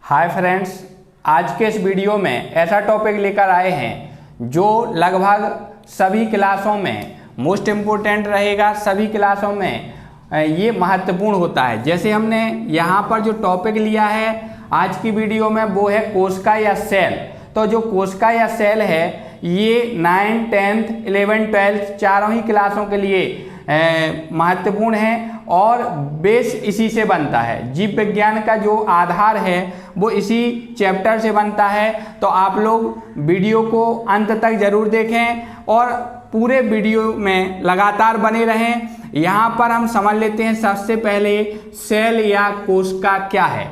Hi friends, आज के इस वीडियो में ऐसा टॉपिक लेकर आए हैं जो लगभग सभी क्लासों में मोस्ट इम्पोर्टेंट रहेगा। सभी क्लासों में ये महत्वपूर्ण होता है। जैसे हमने यहाँ पर जो टॉपिक लिया है आज की वीडियो में वो है कोशिका या सेल। तो जो कोशिका या सेल है ये 9, 10th, 11, 12 चारों ही क्लासों के लिए महत्वपूर्ण है और बेस इसी से बनता है। जीव विज्ञान का जो आधार है वो इसी चैप्टर से बनता है। तो आप लोग वीडियो को अंत तक जरूर देखें और पूरे वीडियो में लगातार बने रहें। यहाँ पर हम समझ लेते हैं सबसे पहले सेल या कोशिका क्या है।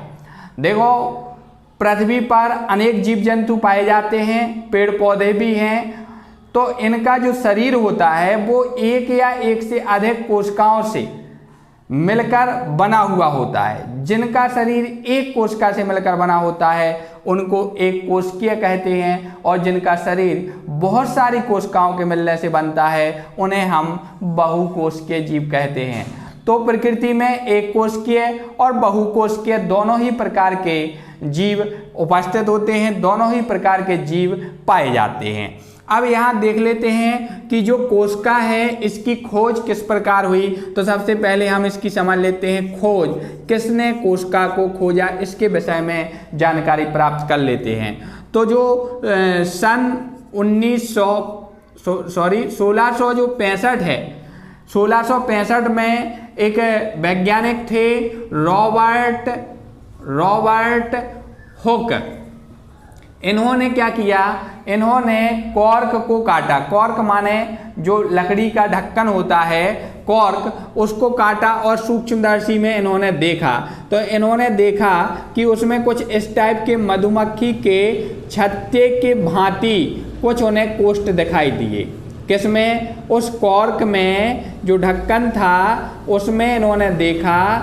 देखो, पृथ्वी पर अनेक जीव जंतु पाए जाते हैं, पेड़ पौधे भी हैं। तो इनका जो शरीर होता है वो एक या एक से अधिक कोशिकाओं से मिलकर बना हुआ होता है। जिनका शरीर एक कोशिका से मिलकर बना होता है उनको एक कोशिकीय कहते हैं, और जिनका शरीर बहुत सारी कोशिकाओं के मिलने से बनता है उन्हें हम बहुकोशिकीय जीव कहते हैं। तो प्रकृति में एक कोशिकीय और बहुकोशिकीय दोनों ही प्रकार के जीव उपस्थित होते हैं, दोनों ही प्रकार के जीव पाए जाते हैं। अब यहाँ देख लेते हैं कि जो कोशिका है इसकी खोज किस प्रकार हुई। तो सबसे पहले हम इसकी समझ लेते हैं खोज, किसने कोशिका को खोजा, इसके विषय में जानकारी प्राप्त कर लेते हैं। तो जो सन 1665 है, 1665 में एक वैज्ञानिक थे रॉबर्ट हुक। इन्होंने क्या किया, इन्होंने कॉर्क को काटा। कॉर्क माने जो लकड़ी का ढक्कन होता है कॉर्क, उसको काटा और सूक्ष्मदर्शी में इन्होंने देखा। तो इन्होंने देखा कि उसमें कुछ इस टाइप के मधुमक्खी के छत्ते के भांति कुछ उन्हें कोष्ठ दिखाई दिए। किसमें? उस कॉर्क में जो ढक्कन था उसमें इन्होंने देखा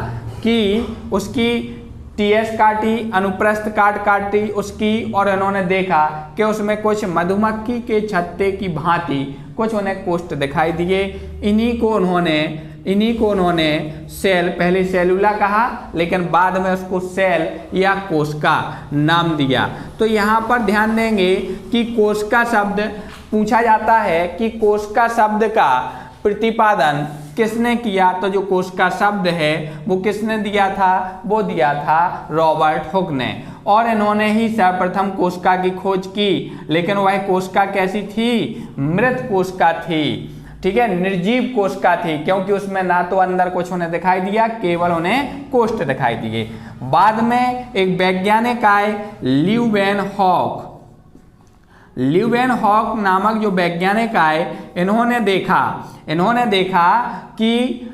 कि उसकी टीएस काटी, अनुप्रस्थ काटी उसकी, और इन्होंने देखा कि उसमें कुछ मधुमक्खी के छत्ते की भांति कुछ उन्हें कोष्ठ दिखाई दिए। इन्हीं को उन्होंने सेल, पहले सेलुला कहा लेकिन बाद में उसको सेल या कोशिका नाम दिया। तो यहाँ पर ध्यान देंगे कि कोशिका शब्द पूछा जाता है कि कोशिका शब्द का प्रतिपादन किसने किया। तो जो कोशिका शब्द है वो किसने दिया था? वो दिया था रॉबर्ट हुक ने। और इन्होंने ही सर्वप्रथम कोशिका की खोज की। लेकिन वह कोशिका कैसी थी? मृत कोशिका थी, ठीक है, निर्जीव कोशिका थी, क्योंकि उसमें ना तो अंदर कुछ उन्हें दिखाई दिया, केवल उन्हें कोष्ठ दिखाई दिए। बाद में एक वैज्ञानिक आए, ल्यूवेन हॉक नामक जो वैज्ञानिक आए, इन्होंने देखा कि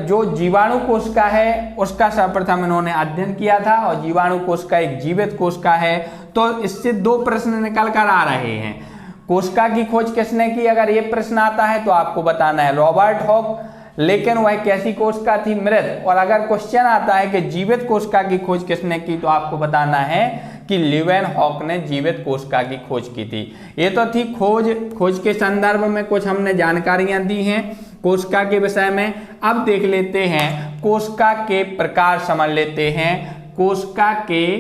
जो जीवाणु कोशिका है उसका सर्वप्रथम इन्होंने अध्ययन किया था, और जीवाणु कोशिका एक जीवित कोशिका है। तो इससे दो प्रश्न निकल कर आ रहे हैं। कोशिका की खोज किसने की? अगर ये प्रश्न आता है तो आपको बताना है रॉबर्ट हुक, लेकिन वह कैसी कोशिका थी? मृत। और अगर क्वेश्चन आता है कि जीवित कोशिका की खोज किसने की, तो आपको बताना है कि ल्यूवेन हॉक ने जीवित कोशिका की खोज की थी। ये तो थी खोज के संदर्भ में कुछ हमने जानकारियां दी हैं कोशिका के विषय में। अब देख लेते हैं कोशिका के प्रकार, समझ लेते हैं कोशिका के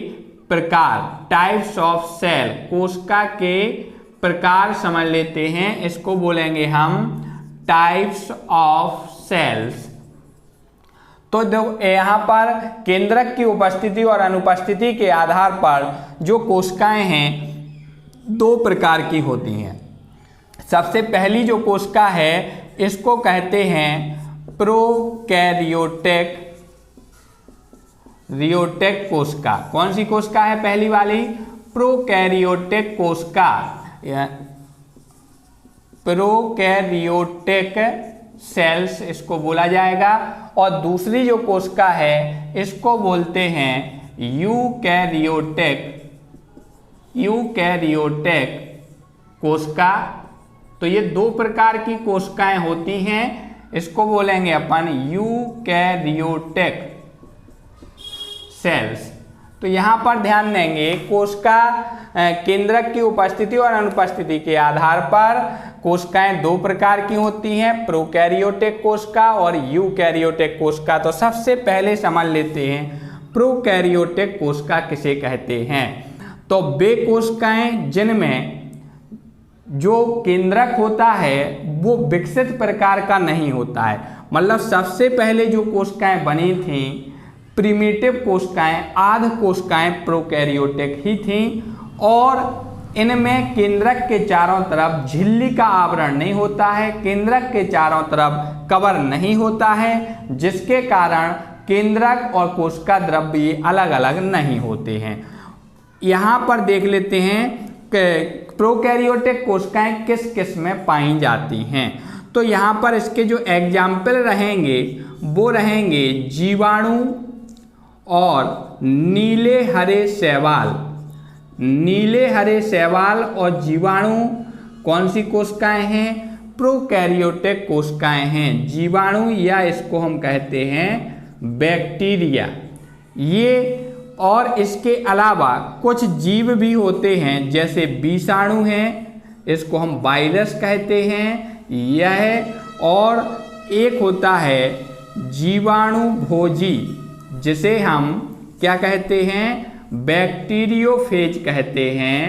प्रकार, टाइप्स ऑफ सेल। कोशिका के प्रकार समझ लेते हैं, इसको बोलेंगे हम टाइप्स ऑफ सेल्स। तो यहाँ पर केंद्रक की उपस्थिति और अनुपस्थिति के आधार पर जो कोशिकाएं हैं दो प्रकार की होती हैं। सबसे पहली जो कोशिका है इसको कहते हैं प्रोकैरियोटिक कोशिका। कौन सी कोशिका है पहली वाली? प्रोकैरियोटिक कोशिका, प्रोकैरियोटिक सेल्स इसको बोला जाएगा। और दूसरी जो कोशिका है इसको बोलते हैं यूकैरियोटिक कोशिका। तो ये दो प्रकार की कोशिकाएं होती हैं, इसको बोलेंगे अपन यूकैरियोटिक सेल्स। तो यहाँ पर ध्यान देंगे कोशिका केंद्रक की उपस्थिति और अनुपस्थिति के आधार पर कोशिकाएं दो प्रकार की होती हैं, प्रोकैरियोटिक कोशिका और यूकैरियोटिक कोशिका। तो सबसे पहले समझ लेते हैं प्रोकैरियोटिक कोशिका किसे कहते हैं? तो वे कोशिकाएं जिनमें जो केंद्रक होता है वो विकसित प्रकार का नहीं होता है। मतलब सबसे पहले जो कोशिकाएं बनी थी प्रिमिटिव कोशिकाएं, आध कोशिकाएं प्रोकैरियोटिक ही थीं और इनमें केंद्रक के चारों तरफ झिल्ली का आवरण नहीं होता है, केंद्रक के चारों तरफ कवर नहीं होता है, जिसके कारण केंद्रक और कोशिका द्रव्य अलग अलग नहीं होते हैं। यहाँ पर देख लेते हैं कि प्रोकैरियोटिक कोशिकाएं किस किस में पाई जाती हैं। तो यहाँ पर इसके जो एग्जाम्पल रहेंगे वो रहेंगे जीवाणु और नीले हरे शैवाल। नीले हरे शैवाल और जीवाणु कौन सी कोशिकाएं हैं? प्रोकैरियोटिक कोशिकाएं हैं। जीवाणु या इसको हम कहते हैं बैक्टीरिया। ये और इसके अलावा कुछ जीव भी होते हैं जैसे विषाणु हैं, इसको हम वायरस कहते हैं यह, और एक होता है जीवाणु भोजी जिसे हम क्या कहते हैं? बैक्टीरियोफेज कहते हैं।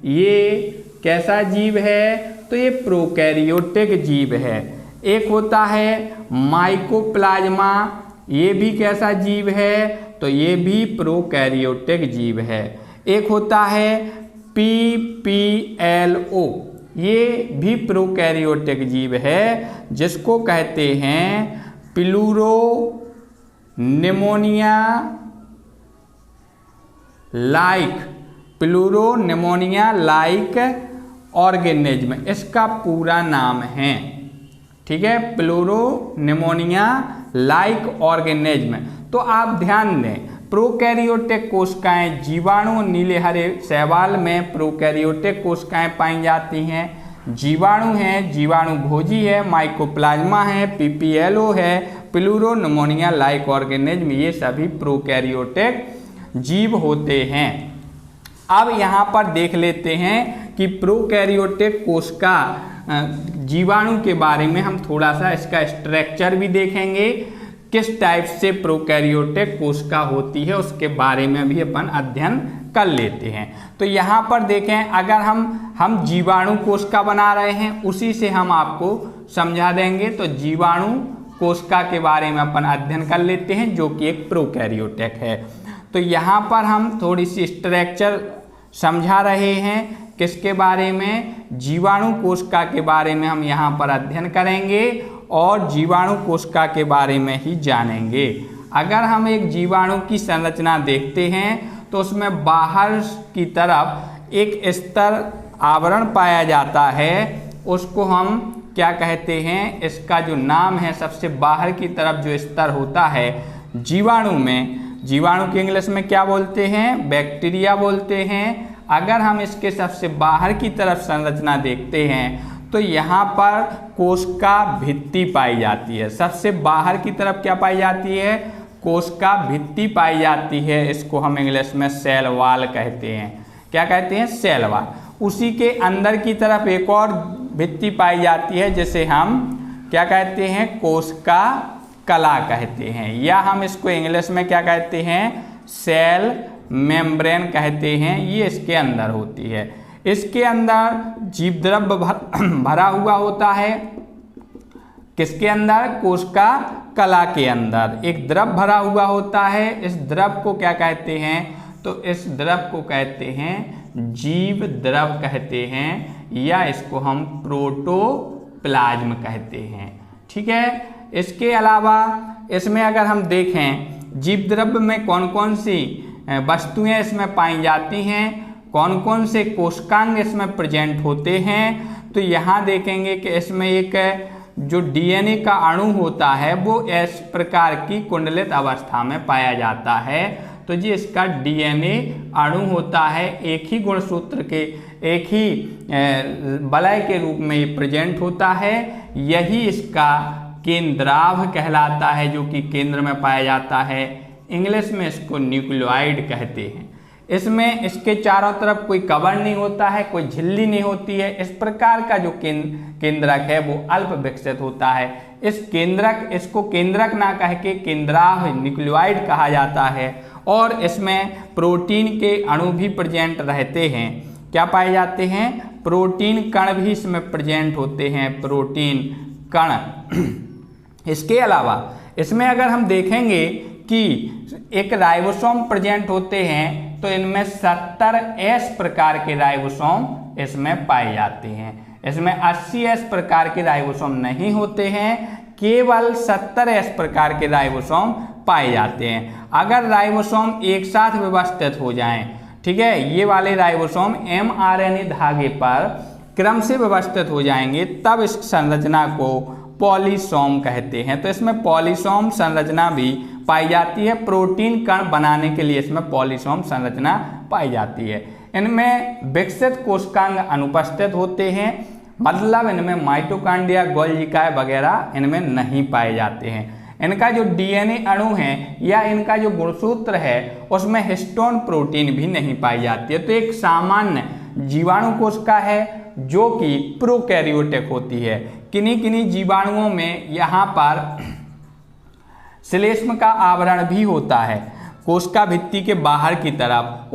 ये कैसा जीव है? तो ये प्रोकैरियोटिक जीव है। एक होता है माइकोप्लाज्मा, ये भी कैसा जीव है? तो ये भी प्रोकैरियोटिक जीव है। एक होता है PPLO, ये भी प्रोकैरियोटिक जीव है जिसको कहते हैं प्लूरो निमोनिया लाइक ऑर्गेनिज्म, इसका पूरा नाम है। ठीक है, प्लूरो निमोनिया लाइक ऑर्गेनिज्म। तो आप ध्यान दें, प्रोकैरियोटिक कोशिकाएं जीवाणु नीले हरे शैवाल में प्रोकैरियोटिक कोशिकाएं पाई जाती हैं। जीवाणु हैं, जीवाणु भोजी है, माइकोप्लाज्मा है, PPLO है, प्लूरो निमोनिया लाइक ऑर्गेनिज्म, ये सभी प्रोकैरियोटिक जीव होते हैं। अब यहाँ पर देख लेते हैं कि प्रोकैरियोटिक कोशिका जीवाणु के बारे में हम थोड़ा सा इसका स्ट्रक्चर भी देखेंगे, किस टाइप से प्रोकैरियोटिक कोशिका होती है उसके बारे में भी अपन अध्ययन कर लेते हैं। तो यहाँ पर देखें, अगर हम जीवाणु कोशिका बना रहे हैं उसी से हम आपको समझा देंगे। तो जीवाणु कोशिका के बारे में अपन अध्ययन कर लेते हैं जो कि एक प्रोकैरियोटिक है। तो यहाँ पर हम थोड़ी सी स्ट्रक्चर समझा रहे हैं, किसके बारे में? जीवाणु कोशिका के बारे में हम यहाँ पर अध्ययन करेंगे और जीवाणु कोशिका के बारे में ही जानेंगे। अगर हम एक जीवाणु की संरचना देखते हैं तो उसमें बाहर की तरफ एक स्तर आवरण पाया जाता है, उसको हम क्या कहते हैं? इसका जो नाम है, सबसे बाहर की तरफ जो स्तर होता है जीवाणु में, जीवाणु की इंग्लिश में क्या बोलते हैं? बैक्टीरिया बोलते हैं। अगर हम इसके सबसे बाहर की तरफ संरचना देखते हैं तो यहाँ पर कोशिका भित्ति पाई जाती है। सबसे बाहर की तरफ क्या पाई जाती है? कोशिका भित्ति पाई जाती है। इसको हम इंग्लिश में सेल वॉल कहते हैं। क्या कहते हैं? Cell wall. उसी के अंदर की तरफ एक और भित्ति पाई जाती है जिसे हम क्या कहते हैं? कोशिका कला कहते हैं, या हम इसको इंग्लिश में क्या कहते हैं? सेल मेम्ब्रेन कहते हैं। ये इसके अंदर होती है। इसके अंदर जीव द्रव्य भरा हुआ होता है। किसके अंदर? कोशिका कला के अंदर एक द्रव भरा हुआ होता है। इस द्रव को क्या कहते हैं? तो इस द्रव को कहते हैं जीव द्रव कहते हैं, या इसको हम प्रोटोप्लाज्म कहते हैं। ठीक है। इसके अलावा इसमें अगर हम देखें जीव द्रव्य में कौन कौन सी वस्तुएं इसमें पाई जाती हैं, कौन कौन से कोशिकांग इसमें प्रेजेंट होते हैं, तो यहाँ देखेंगे कि इसमें एक जो DNA का अणु होता है वो इस प्रकार की कुंडलित अवस्था में पाया जाता है। तो जी इसका DNA अणु होता है, एक ही गुणसूत्र के एक ही वलय के रूप में ये प्रेजेंट होता है। यही इसका केंद्राभ कहलाता है, जो कि केंद्र में पाया जाता है। इंग्लिश में इसको न्यूक्लियोइड कहते हैं। इसमें इसके चारों तरफ कोई कवर नहीं होता है, कोई झिल्ली नहीं होती है। इस प्रकार का जो केंद्रक है वो अल्प विकसित होता है। इस केंद्रक, इसको केंद्रक ना कह के केंद्राभ न्यूक्लियोइड कहा जाता है। और इसमें प्रोटीन के अणु भी प्रेजेंट रहते हैं। क्या पाए जाते हैं? प्रोटीन कण भी इसमें प्रेजेंट होते हैं, प्रोटीन कण। इसके अलावा इसमें अगर हम देखेंगे कि एक राइबोसोम प्रेजेंट होते हैं तो इनमें 70S प्रकार के राइबोसोम इसमें पाए जाते हैं। इसमें 80S प्रकार के राइबोसोम नहीं होते हैं, केवल 70S प्रकार के राइबोसोम पाए जाते हैं। अगर राइबोसोम एक साथ व्यवस्थित हो जाएं, ठीक है, ये वाले राइबोसोम mRNA धागे पर क्रम से व्यवस्थित हो जाएंगे, तब इस संरचना को पॉलीसोम कहते हैं। तो इसमें पॉलीसोम संरचना भी पाई जाती है। प्रोटीन कण बनाने के लिए इसमें पॉलीसोम संरचना पाई जाती है। इनमें विकसित कोशिकांग अनुपस्थित होते हैं, मतलब इनमें माइटोकॉन्ड्रिया, गोल्गी वगैरह इनमें नहीं पाए जाते हैं। इनका जो डीएनए अणु है या इनका जो गुणसूत्र है उसमें हिस्टोन प्रोटीन भी नहीं पाई जाती है। तो एक सामान्य जीवाणु कोशिका है जो कि प्रोकैरियोटिक होती है। किन्हीं किन्हीं जीवाणुओं में यहाँ पर श्लेष्म का आवरण भी होता है कोशिका भित्ति के बाहर की तरफ,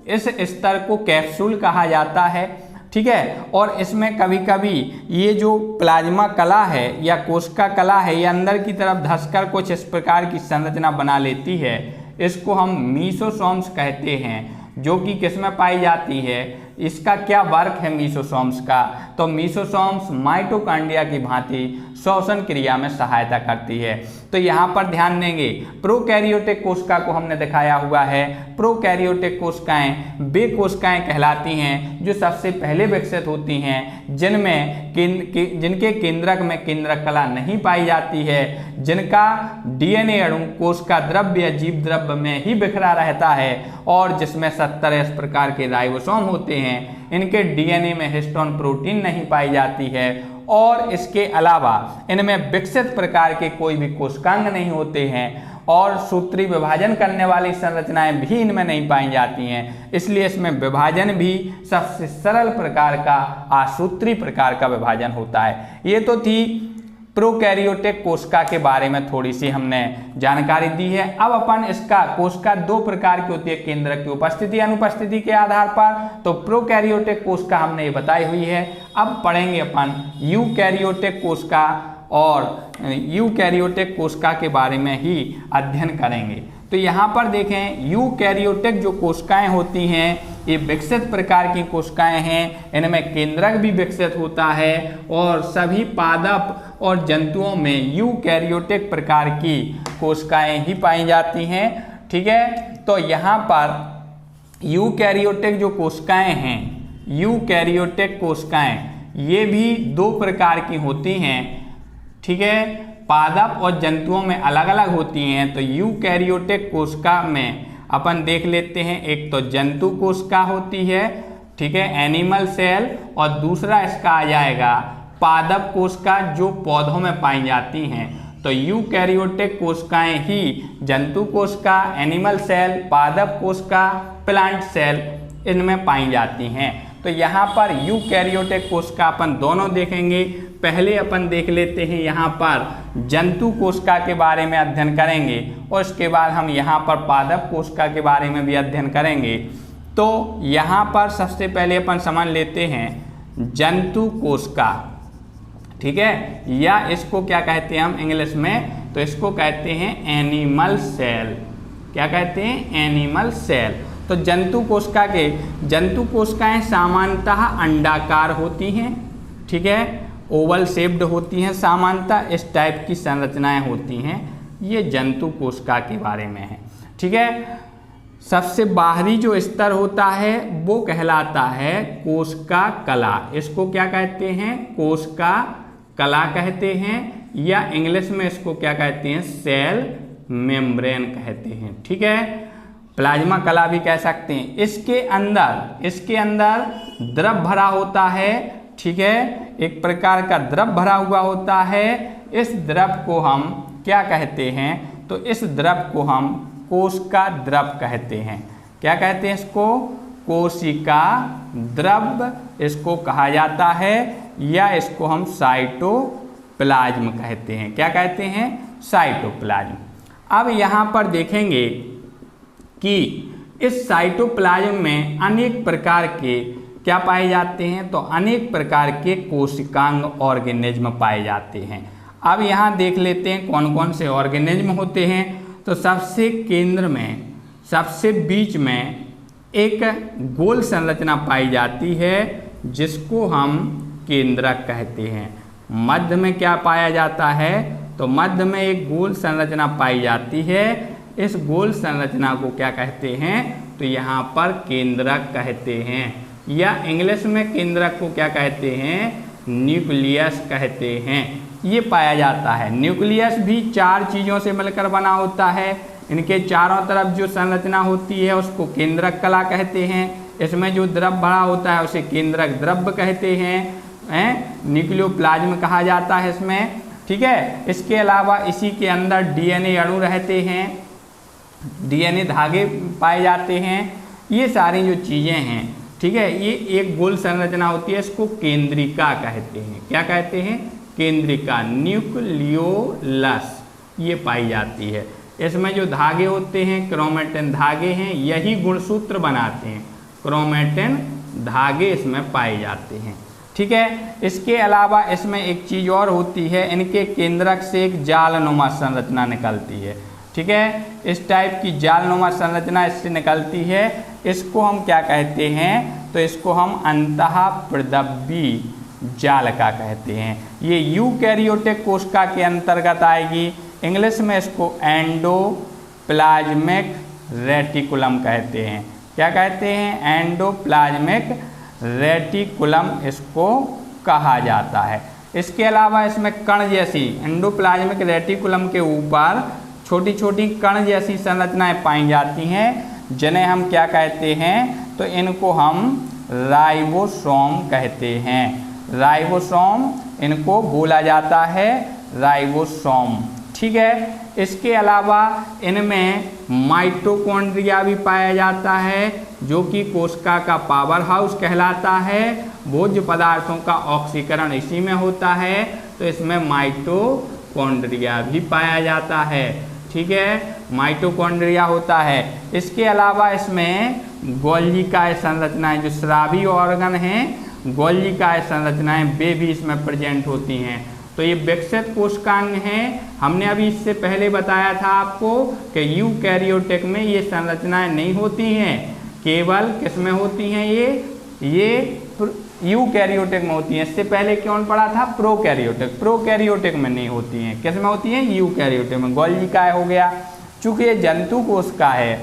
इस स्तर को कैप्सूल कहा जाता है, ठीक है। और इसमें कभी कभी ये जो प्लाज्मा कला है या कोशिका कला है, ये अंदर की तरफ धंसकर कुछ इस प्रकार की संरचना बना लेती है। इसको हम मीसोसोम्स कहते हैं, जो कि किसमें पाई जाती है। इसका क्या वर्क है मीसोसोम्स का? तो मीसोसोम्स माइटोकॉन्ड्रिया की भांति श्वसन क्रिया में सहायता करती है। तो यहाँ पर ध्यान देंगे, प्रोकैरियोटिक कोशिका को हमने दिखाया हुआ है। प्रोकैरियोटिक कोशिकाएं वे कोशिकाएं कहलाती हैं जो सबसे पहले विकसित होती हैं, जिनके केंद्रक में केंद्रक कला नहीं पाई जाती है, जिनका डीएनए अणु कोशिका द्रव्य या जीव द्रव्य में ही बिखरा रहता है और जिसमें 70S प्रकार के राइबोसोम होते हैं। इनके डीएनए में हिस्टोन प्रोटीन नहीं पाई जाती है और इसके अलावा इनमें विकसित प्रकार के कोई भी कोशिकांग नहीं होते हैं और सूत्री विभाजन करने वाली संरचनाएं भी इनमें नहीं पाई जाती हैं। इसलिए इसमें विभाजन भी सबसे सरल प्रकार का आसूत्री प्रकार का विभाजन होता है। ये तो थी प्रोकैरियोटिक कोशिका के बारे में थोड़ी सी हमने जानकारी दी है। अब अपन इसका कोशिका दो प्रकार की होती है, केंद्रक की उपस्थिति अनुपस्थिति के आधार पर। तो प्रोकैरियोटिक कोशिका हमने ये बताई हुई है। अब पढ़ेंगे अपन यूकैरियोटिक कोशिका और यूकैरियोटिक कोशिका के बारे में ही अध्ययन करेंगे। तो यहाँ पर देखें, यूकैरियोटिक जो कोशिकाएं होती हैं ये विकसित प्रकार की कोशिकाएं हैं। इनमें केंद्रक भी विकसित होता है और सभी पादप और जंतुओं में यूकैरियोटिक प्रकार की कोशिकाएं ही पाई जाती हैं, ठीक है। तो यहाँ पर यूकैरियोटिक जो कोशिकाएं हैं, यूकैरियोटिक कोशिकाएं ये भी दो प्रकार की होती हैं, ठीक है। पादप और जंतुओं में अलग अलग होती हैं। तो यूकैरियोटिक कोशिका में अपन देख लेते हैं, एक तो जंतु कोशिका होती है, ठीक है, एनिमल सेल, और दूसरा इसका आ जाएगा पादप कोशिका जो पौधों में पाई जाती हैं। तो यूकैरियोटिक कोशिकाएं ही जंतु कोशिका, एनिमल सेल, पादप कोशिका, प्लांट सेल इनमें पाई जाती हैं। तो यहाँ पर यूकैरियोटिक कोशिका अपन दोनों देखेंगे। पहले अपन देख लेते हैं यहाँ पर जंतु कोशिका के बारे में अध्ययन करेंगे और इसके बाद हम यहाँ पर पादप कोशिका के बारे में भी अध्ययन करेंगे। तो यहाँ पर सबसे पहले अपन समझ लेते हैं जंतु कोशिका, ठीक है, या इसको क्या कहते हैं हम इंग्लिश में? तो इसको कहते हैं एनिमल सेल। क्या कहते हैं? Animal cell. तो जंतु कोशिकाएं सामान्यतः अंडाकार होती हैं, ठीक है, ओवल शेप्ड होती हैं, सामान्यतः इस टाइप की संरचनाएं होती हैं। ये जंतु कोशिका के बारे में है, ठीक है। सबसे बाहरी जो स्तर होता है वो कहलाता है कोशिका कला। इसको क्या कहते हैं? कोशिका कला कहते हैं, या इंग्लिश में इसको क्या कहते हैं? सेल मेम्ब्रेन कहते हैं, ठीक है। प्लाज्मा कला भी कह सकते हैं। इसके अंदर द्रव भरा होता है, ठीक है, एक प्रकार का द्रव भरा हुआ होता है। इस द्रव को हम क्या कहते हैं? तो इस द्रव को हम कोशिका द्रव कहते हैं। क्या कहते हैं इसको? कोशिका द्रव इसको कहा जाता है, या इसको हम साइटोप्लाज्म कहते हैं। क्या कहते हैं? साइटोप्लाज्म। अब यहाँ पर देखेंगे कि इस साइटोप्लाज्म में अनेक प्रकार के क्या पाए जाते हैं, तो अनेक प्रकार के कोशिकांग ऑर्गेनिज्म पाए जाते हैं। अब यहाँ देख लेते हैं कौन कौन से ऑर्गेनिज्म होते हैं। तो सबसे केंद्र में, सबसे बीच में एक गोल संरचना पाई जाती है जिसको हम केंद्रक कहते हैं। मध्य में क्या पाया जाता है, तो मध्य में एक गोल संरचना पाई जाती है। इस गोल संरचना को क्या कहते हैं, तो यहाँ पर केंद्रक कहते हैं, या इंग्लिश में केंद्रक को क्या कहते हैं, न्यूक्लियस कहते हैं। ये पाया जाता है। न्यूक्लियस भी 4 चीज़ों से मिलकर बना होता है। इनके चारों तरफ जो संरचना होती है उसको केंद्रक कला कहते हैं। इसमें जो द्रव भरा होता है उसे केंद्रक द्रव्य कहते हैं, न्यूक्लियोप्लाज्म कहा जाता है इसमें, ठीक है। इसके अलावा इसी के अंदर डीएनए अणु रहते हैं, डीएनए धागे पाए जाते हैं। ये सारी जो चीज़ें हैं, ठीक है, ये एक गोल संरचना होती है, इसको केंद्रिका कहते हैं। क्या कहते हैं, केंद्रिका, न्यूक्लियोलस, ये पाई जाती है। इसमें जो धागे होते हैं क्रोमेटिन धागे हैं, यही गुणसूत्र बनाते हैं। क्रोमेटिन धागे इसमें पाए जाते हैं, ठीक है। इसके अलावा इसमें एक चीज़ और होती है, इनके केंद्रक से एक जालनुमा संरचना निकलती है, ठीक है। इस टाइप की जालनुमा संरचना इससे निकलती है। इसको हम क्या कहते हैं, तो इसको हम अंतःप्रदव्यी जालिका कहते हैं। ये यूकैरियोटिक कोशिका के अंतर्गत आएगी। इंग्लिश में इसको एंडोप्लाज्मिक रेटिकुलम कहते हैं। क्या कहते हैं, एंडोप्लाज्मिक रेटिकुलम इसको कहा जाता है। इसके अलावा इसमें कण जैसी, एंडोप्लाज्मिक रेटिकुलम के ऊपर छोटी छोटी कण जैसी संरचनाएं पाई जाती हैं, जिन्हें हम क्या कहते हैं, तो इनको हम राइबोसोम कहते हैं। राइबोसोम इनको बोला जाता है, राइबोसोम, ठीक है। इसके अलावा इनमें माइटोकॉन्ड्रिया भी पाया जाता है, जो कि कोशिका का पावर हाउस कहलाता है। भोज्य पदार्थों का ऑक्सीकरण इसी में होता है, तो इसमें माइटोकॉन्ड्रिया भी पाया जाता है, ठीक है, माइटोकॉन्ड्रिया होता है। इसके अलावा इसमें गोल्जिकाय संरचनाएं, जो स्रावी ऑर्गन हैं, गोल्जिकाय संरचनाएं, वे भी इसमें प्रेजेंट होती हैं। तो ये विकसित कोशिकांग हैं। हमने अभी इससे पहले बताया था आपको कि यूकैरियोटिक में ये संरचनाएं नहीं होती हैं, केवल किस में होती हैं, ये यूकैरियोटिक में होती हैं। इससे पहले कौन पढ़ा था, प्रोकैरियोटिक, प्रोकैरियोटिक में नहीं होती हैं। किस में होती हैं, यूकैरियोटिक में। गोल्जिकाय हो गया, चूंकि ये जंतु कोशिका है,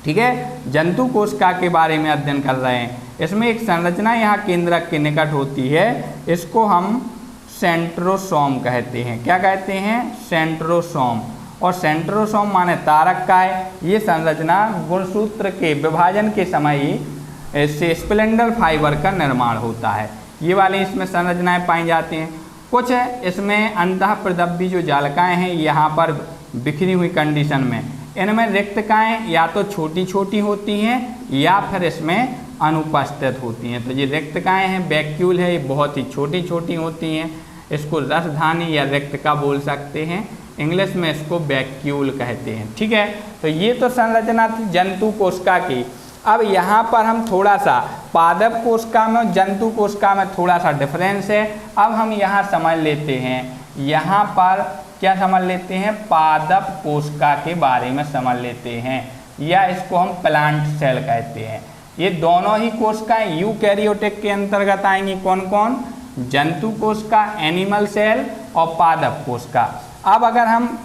ठीक है, जंतु कोशिका के बारे में अध्ययन कर रहे हैं। इसमें एक संरचना यहाँ केंद्रक के निकट होती है, इसको हम सेंट्रोसोम कहते हैं। क्या कहते हैं, सेंट्रोसोम। और सेंट्रोसोम माने तारक काय। ये संरचना गुणसूत्र के विभाजन के समय ही से स्प्लेंडर फाइबर का निर्माण होता है। ये वाली इसमें संरचनाएं पाई जाती हैं। कुछ इसमें अंतःप्रदव्यी जो जालिकाएं हैं, यहाँ पर बिखरी हुई कंडीशन में, इनमें रिक्तकाएं या तो छोटी छोटी होती हैं या फिर इसमें अनुपस्थित होती हैं। तो ये रिक्तकाएं हैं, वैक्यूल है, ये बहुत ही छोटी छोटी होती हैं। इसको रसधानी या रिक्तका बोल सकते हैं, इंग्लिश में इसको वैक्यूल कहते हैं, ठीक है। तो ये तो संरचना थी जंतु कोशिका की। अब यहाँ पर हम थोड़ा सा पादप कोशिका में और जंतु कोशिका में थोड़ा सा डिफरेंस है। अब हम यहाँ समझ लेते हैं, यहाँ पर क्या समझ लेते हैं, पादप कोशिका के बारे में समझ लेते हैं, या इसको हम प्लांट सेल कहते हैं। ये दोनों ही कोशिकाएं यूकैरियोटिक के अंतर्गत आएंगी। कौन कौन, जंतु कोशिका, एनिमल सेल, और पादप कोशिका। अब अगर हम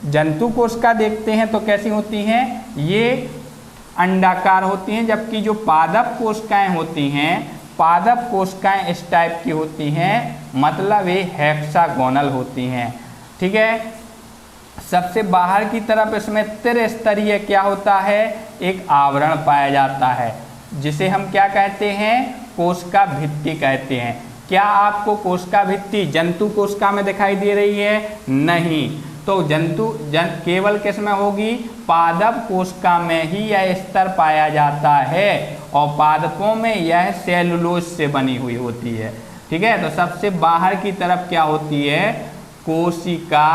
जंतु कोशिका देखते हैं तो कैसी होती हैं, ये अंडाकार होती हैं, जबकि जो पादप कोशिकाएं होती हैं, पादप कोशिकाएं इस टाइप की होती हैं, मतलब ये हेक्सागोनल होती हैं, ठीक है। सबसे बाहर की तरफ इसमें त्रिस्तरीय क्या होता है, एक आवरण पाया जाता है, जिसे हम क्या कहते हैं, कोशिका भित्ति कहते हैं। क्या आपको कोशिका भित्ति जंतु कोशिका में दिखाई दे रही है, नहीं। तो केवल किस में होगी, पादप कोशिका में ही यह स्तर पाया जाता है, और पादपों में यह सेलुलोज से बनी हुई होती है, ठीक है। तो सबसे बाहर की तरफ क्या होती है, कोशिका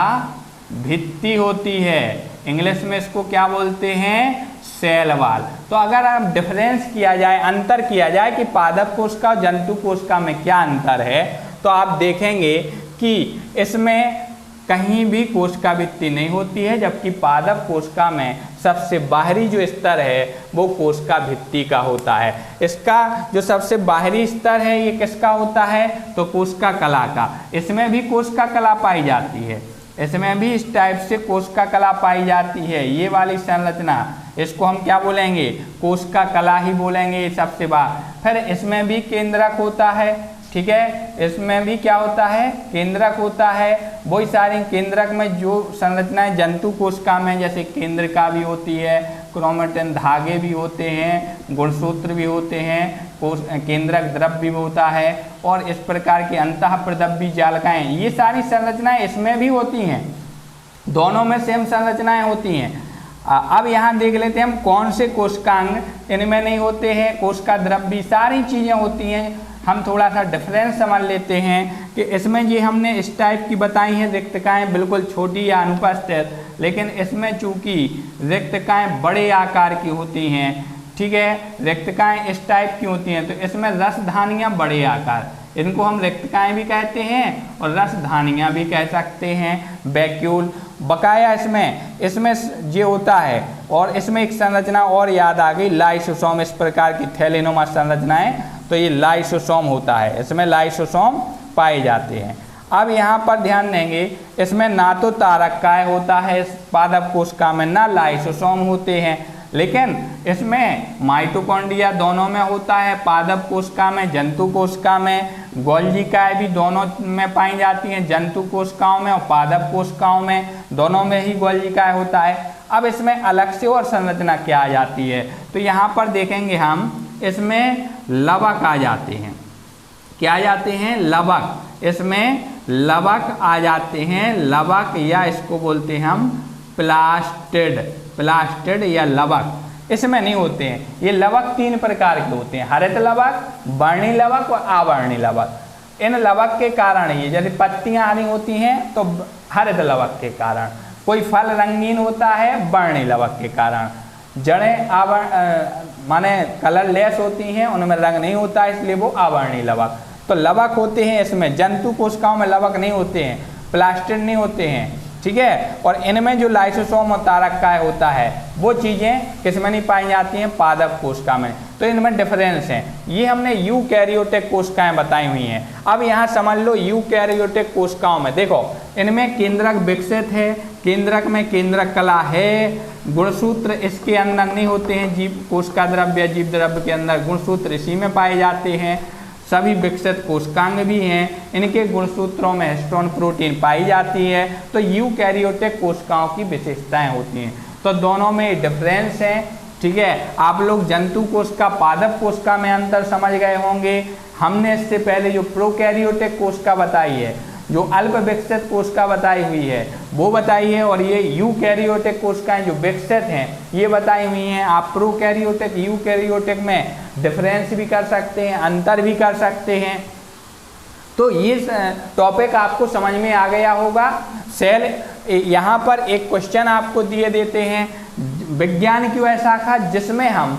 भित्ति होती है। इंग्लिश में इसको क्या बोलते हैं, सेल वॉल। तो अगर आप डिफरेंस किया जाए, अंतर किया जाए कि पादप कोशिका और जंतु कोशिका में क्या अंतर है, तो आप देखेंगे कि इसमें कहीं भी कोशिका भित्ति नहीं होती है, जबकि पादप कोशिका में सबसे बाहरी जो स्तर है वो कोशिका भित्ति का होता है। इसका जो सबसे बाहरी स्तर है ये किसका होता है, तो कोशिका कला का। इसमें भी कोशिका कला पाई जाती है, इसमें भी इस टाइप से कोशिका कला पाई जाती है। ये वाली संरचना, इसको हम क्या बोलेंगे, कोशिका कला ही बोलेंगे, ये सबसे बाहर। फिर इसमें भी केंद्रक होता है, ठीक है, इसमें भी क्या होता है, केंद्रक होता है। वही सारी केंद्रक में जो संरचनाएं जंतु कोशिका में, जैसे केंद्रिका भी होती है, क्रोमेटिन धागे भी होते हैं, गुणसूत्र भी होते हैं, केंद्रक द्रव्य भी होता है, और इस प्रकार की अंतःप्रदव्य जालिकाएं, ये सारी संरचनाएं इसमें भी होती हैं। दोनों में सेम संरचनाएं होती हैं। अब यहाँ देख लेते हैं हम कौन से कोशिकांग इनमें नहीं होते हैं। कोशिका द्रव्य सारी चीज़ें होती हैं। हम थोड़ा सा डिफरेंस समझ लेते हैं कि इसमें ये हमने इस टाइप की बताई हैं रिक्तकाएँ बिल्कुल छोटी या अनुपस्थित, लेकिन इसमें चूँकि रिक्तकाएँ बड़े आकार की होती हैं, ठीक है, रिक्तकाएँ इस टाइप की होती हैं, तो इसमें रसधानियाँ बड़े आकार, इनको हम रिक्तकाएँ भी कहते हैं और रसधानियाँ भी कह सकते हैं, वैक्यूल। बकाया इसमें ये होता है, और इसमें एक संरचना और याद आ गई, लाइसोसोम। इस प्रकार की थैलेनुमा संरचनाएं, तो ये लाइसोसोम होता है, इसमें लाइसोसोम पाए जाते हैं। अब यहाँ पर ध्यान देंगे, इसमें ना तो तारककाय होता है इस पादप कोशिका में, ना लाइसोसोम होते हैं, लेकिन इसमें माइटोकॉन्ड्रिया दोनों में होता है, पादप कोशिका में, जंतु कोशिका में। गोल्जिकाएं भी दोनों में पाई जाती हैं, जंतु कोशिकाओं में और पादप कोशिकाओं में, दोनों में ही गोल्जिकाएं होता है। अब इसमें अलग से और संरचना क्या आ जाती है, तो यहाँ पर देखेंगे हम, इसमें लवक आ जाते हैं। क्या आ जाते हैं, लवक। इसमें लवक आ जाते हैं, लवक, या इसको बोलते हैं हम प्लास्टिड, प्लास्टिड या लवक। इसमें नहीं होते हैं। ये लवक तीन प्रकार के होते हैं, हरित लवक, वर्णी लवक और आवर्णी लवक। इन लवक के कारण ये, जैसे पत्तियां हरी होती हैं तो हरित लवक के कारण, कोई फल रंगीन होता है वर्णी लवक के कारण, जड़ें माने कलर लेस होती हैं, उनमें रंग नहीं होता इसलिए वो आवर्णी लवक। तो लवक होते हैं इसमें, जंतु कोशिकाओं में लवक नहीं होते हैं, प्लास्टिड नहीं होते हैं, ठीक है। और इनमें जो लाइसोसोम और तारककाय होता है वो चीज़ें किसमें नहीं पाई जाती हैं, पादप कोशिका में। तो इनमें डिफरेंस है। ये हमने यूकैरियोटिक कोशिकाएं बताई हुई हैं। अब यहाँ समझ लो यूकैरियोटिक कोशिकाओं में देखो, इनमें केंद्रक विकसित है, केंद्रक में केंद्रक कला है, गुणसूत्र इसके अंदर नहीं होते हैं, जीव कोशिका द्रव्य, जीव द्रव्य के अंदर गुणसूत्र इसी में पाए जाते हैं। सभी विकसित कोशिकांग भी हैं, इनके गुणसूत्रों में हिस्टोन प्रोटीन पाई जाती है। तो यूकैरियोटिक कोशिकाओं की विशेषताएं होती हैं। तो दोनों में डिफरेंस है, ठीक है। आप लोग जंतु कोशिका, पादप कोशिका में अंतर समझ गए होंगे। हमने इससे पहले जो प्रोकैरियोटिक कोशिका बताई है, जो अल्प विकसित कोशिका बताई हुई है वो बताई है, और ये यूकैरियोटिक कोशिकाएं जो विकसित हैं ये बताई हुई हैं। आप प्रोकैरियोटिक, यूकैरियोटिक में डिफरेंस भी कर सकते हैं, अंतर भी कर सकते हैं। तो ये टॉपिक आपको समझ में आ गया होगा। सेल, यहाँ पर एक क्वेश्चन आपको दिए देते हैं, विज्ञान की वह शाखा जिसमें हम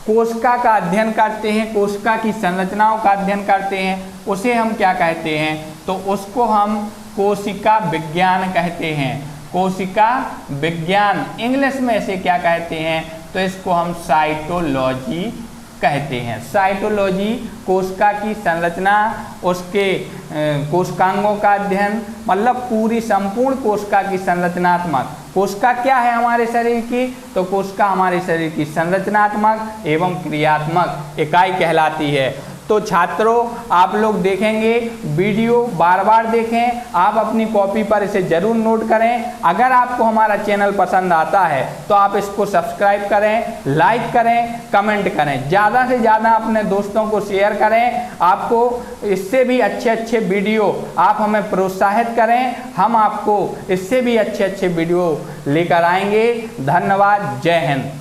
कोशिका का अध्ययन करते हैं, कोशिका की संरचनाओं का अध्ययन करते हैं, उसे हम क्या कहते हैं, तो उसको हम कोशिका विज्ञान कहते हैं। कोशिका विज्ञान, इंग्लिश में इसे क्या कहते हैं, तो इसको हम साइटोलॉजी कहते हैं। साइटोलॉजी कोशिका की संरचना, उसके कोशिकांगों का अध्ययन, मतलब पूरी संपूर्ण कोशिका की संरचनात्मक। कोशिका क्या है हमारे शरीर की, तो कोशिका हमारे शरीर की संरचनात्मक एवं क्रियात्मक इकाई कहलाती है। तो छात्रों, आप लोग देखेंगे वीडियो, बार बार देखें, आप अपनी कॉपी पर इसे जरूर नोट करें। अगर आपको हमारा चैनल पसंद आता है तो आप इसको सब्सक्राइब करें, लाइक करें, कमेंट करें, ज़्यादा से ज़्यादा अपने दोस्तों को शेयर करें। आपको इससे भी अच्छे अच्छे वीडियो, आप हमें प्रोत्साहित करें, हम आपको इससे भी अच्छे अच्छे वीडियो लेकर आएंगे। धन्यवाद, जय हिंद।